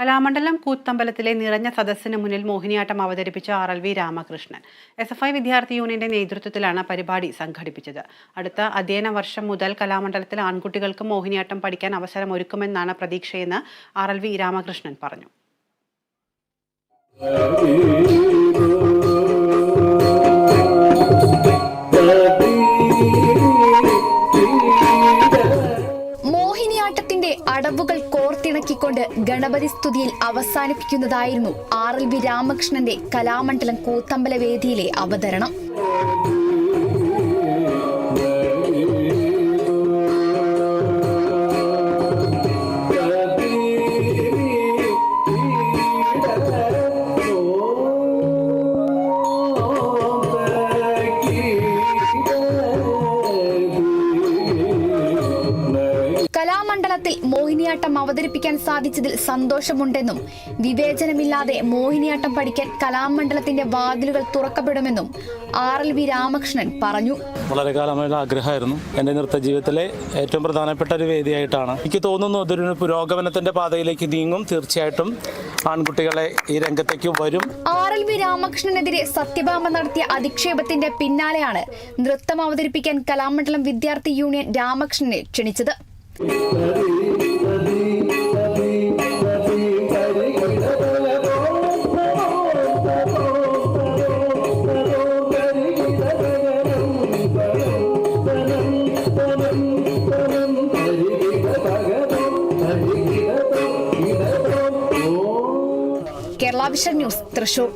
കലാമണ്ഡലം കൂത്തമ്പലത്തിലെ നിറഞ്ഞ സദസ്സിന് മുന്നിൽ മോഹിനിയാട്ടം അവതരിപ്പിച്ച RLV രാമകൃഷ്ണൻ. SFI വിദ്യാർത്ഥി യൂണിയന്റെ നേതൃത്വത്തിലാണ് പരിപാടി സംഘടിപ്പിച്ചത്. അടുത്ത അധ്യയന വർഷം മുതൽ കലാമണ്ഡലത്തിൽ ആൺകുട്ടികൾക്ക് മോഹിനിയാട്ടം പഠിക്കാൻ അവസരം ഒരുക്കുമെന്നാണ് പ്രതീക്ഷയെന്ന് RLV രാമകൃഷ്ണൻ പറഞ്ഞു. മോഹിനിയാട്ടത്തിന്റെ അടവുകൾ കോർത്തിണക്കിക്കൊണ്ട് ഗണപതി സ്തുതിയിൽ അവസാനിപ്പിക്കുന്നതായിരുന്നു RLV രാമകൃഷ്ണന്റെ കലാമണ്ഡലം കൂത്തമ്പല വേദിയിലെ അവതരണം. കലാമണ്ഡലത്തിൽ മോഹിനിയാട്ടം അവതരിപ്പിക്കാൻ സാധിച്ചതിൽ സന്തോഷമുണ്ടെന്നും വിവേചനമില്ലാതെ മോഹിനിയാട്ടം പഠിക്കാൻ കലാമണ്ഡലത്തിന്റെ വാതിലുകൾ തുറക്കപ്പെടുമെന്നും RLV രാമകൃഷ്ണൻ പറഞ്ഞു. വളരെ കാലമായുള്ള ആഗ്രഹമായിരുന്നു. എൻ്റെ നൃത്ത ജീവിതത്തിലെ ഏറ്റവും പ്രധാനപ്പെട്ട ഒരു വേദിയായിട്ടാണ് എനിക്ക് തോന്നുന്നു. അതൊരു പുരോഗമനത്തിന്റെ പാതയിലേക്ക് നീങ്ങും. തീർച്ചയായിട്ടും ആൺകുട്ടികളെ ഈ രംഗത്തേക്ക് വരും. RLV രാമകൃഷ്ണനെതിരെ സത്യഭാമ നടത്തിയ അധിക്ഷേപത്തിന്റെ പിന്നാലെയാണ് നൃത്തം അവതരിപ്പിക്കാൻ കലാമണ്ഡലം വിദ്യാർത്ഥി യൂണിയൻ രാമകൃഷ്ണനെ ക്ഷണിച്ചത്. Kerala vision news, Thrissur.